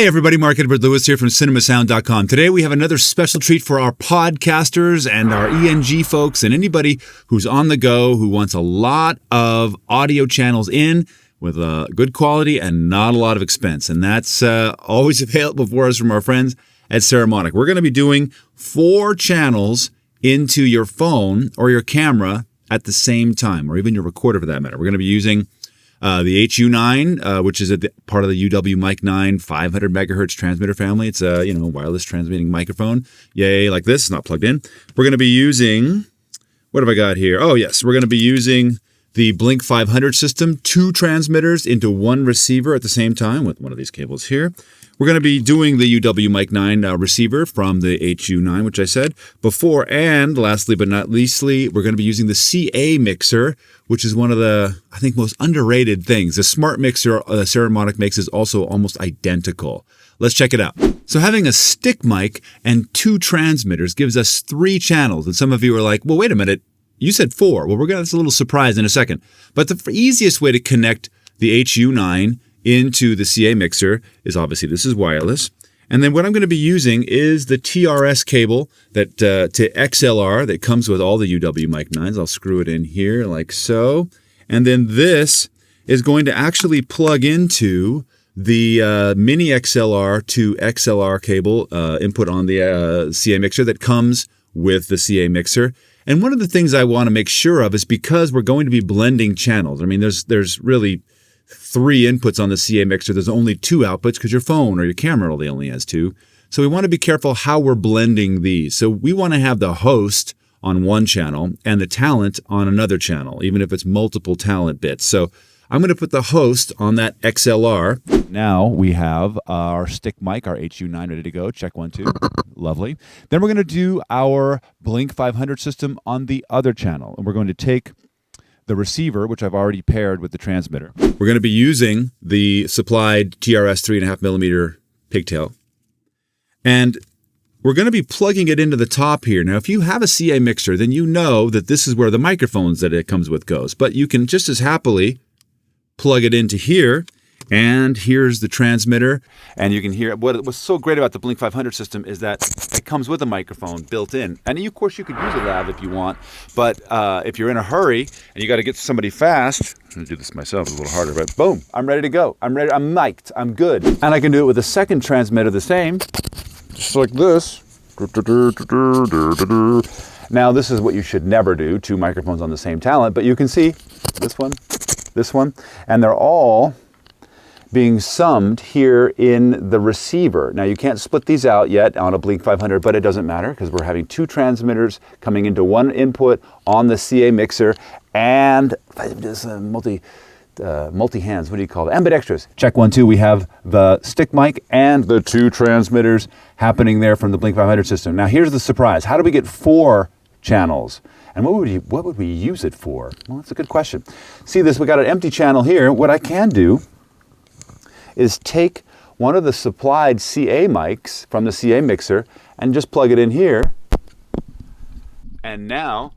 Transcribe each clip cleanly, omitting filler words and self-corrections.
Hey everybody, Mark Edward Lewis here from CinemaSound.com. Today we have another special treat for our podcasters and our ENG folks and anybody who's on the go who wants a lot of audio channels in with good quality and not a lot of expense. And that's always available for us from our friends at Saramonic. We're going to be doing 4 channels into your phone or your camera at the same time, or even your recorder for that matter. We're going to be using the HU9, which is part of the UW Mic 9 500 megahertz transmitter family. It's a wireless transmitting microphone. Yay, like this, not plugged in. We're going to be using, what have I got here? Oh yes, we're going to be using the Blink 500 system, 2 transmitters into 1 receiver at the same time with one of these cables here. We're going to be doing the UW Mic 9 receiver from the HU9, which I said before. And lastly but not leastly, we're going to be using the CA Mixer, which is one of the, I think, most underrated things. The smart mixer Saramonic makes is also almost identical. Let's check it out. So having a stick mic and 2 transmitters gives us 3 channels. And some of you are like, well, wait a minute. You said 4. Well, that's a little surprise in a second. But the easiest way to connect the HU9 into the CA mixer is obviously this is wireless. And then what I'm going to be using is the TRS cable that to XLR that comes with all the UW Mic 9s. I'll screw it in here like so. And then this is going to actually plug into the mini XLR to XLR cable input on the CA mixer that comes with the CA mixer. And one of the things I want to make sure of is because we're going to be blending channels. I mean, there's really 3 inputs on the CA mixer. There's only 2 outputs because your phone or your camera only has 2. So we want to be careful how we're blending these. So we want to have the host on one channel and the talent on another channel, even if it's multiple talent bits. So I'm going to put the host on that XLR. Now we have our stick mic, our HU9 ready to go. Check 1, 2. Lovely. Then we're going to do our Blink 500 system on the other channel. And we're going to take the receiver, which I've already paired with the transmitter. We're going to be using the supplied TRS 3.5 millimeter pigtail. And we're going to be plugging it into the top here. Now, if you have a CA mixer, then you know that this is where the microphones that it comes with goes. But you can just as happily plug it into here. And here's the transmitter. And you can hear what's so great about the Blink 500 system is that it comes with a microphone built in. And of course, you could use a lav if you want. But if you're in a hurry and you got to get to somebody fast, I'm going to do this myself, it's a little harder, but boom, I'm ready to go. I'm ready. I'm mic'd. I'm good. And I can do it with a second transmitter the same, just like this. Now, this is what you should never do, 2 microphones on the same talent. But you can see this one, and they're all being summed here in the receiver. Now you can't split these out yet on a Blink 500, but it doesn't matter because we're having 2 transmitters coming into 1 input on the CA mixer and this multi-hands, what do you call it? Ambidextrous. Check 1, 2, we have the stick mic and the 2 transmitters happening there from the Blink 500 system. Now here's the surprise. How do we get 4 channels? And what would we use it for? Well, that's a good question. See this, we got an empty channel here. What I can do is take one of the supplied CA mics from the CA mixer and just plug it in here. And now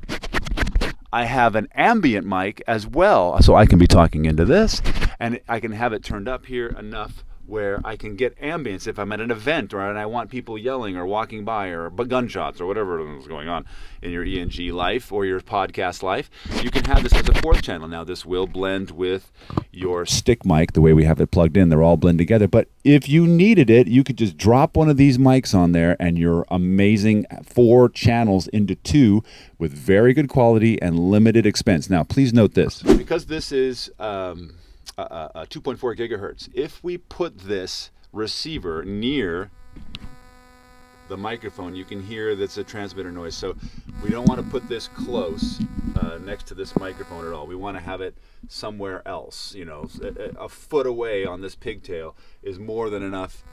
I have an ambient mic as well. So I can be talking into this and I can have it turned up here enough where I can get ambience if I'm at an event and I want people yelling or walking by or gunshots or whatever is going on in your ENG life or your podcast life. You can have this as a 4th channel. Now this will blend with your stick mic the way we have it plugged in. They're all blend together. But if you needed it, you could just drop one of these mics on there and your amazing 4 channels into 2 with very good quality and limited expense. Now please note this. Because this is 2.4 gigahertz. If we put this receiver near the microphone, you can hear that's a transmitter noise. So we don't want to put this close next to this microphone at all. We want to have it somewhere else. A foot away on this pigtail is more than enough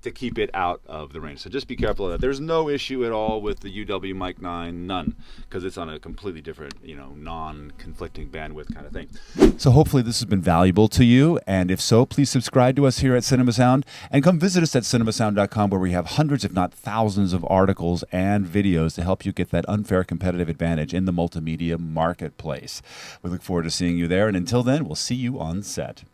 to keep it out of the range. So just be careful of that. There's no issue at all with the UW Mic 9, none, because it's on a completely different, non-conflicting bandwidth kind of thing. So hopefully this has been valuable to you, and if so, please subscribe to us here at CinemaSound, and come visit us at CinemaSound.com, where we have hundreds, if not thousands, of articles and videos to help you get that unfair competitive advantage in the multimedia marketplace. We look forward to seeing you there, and until then, we'll see you on set.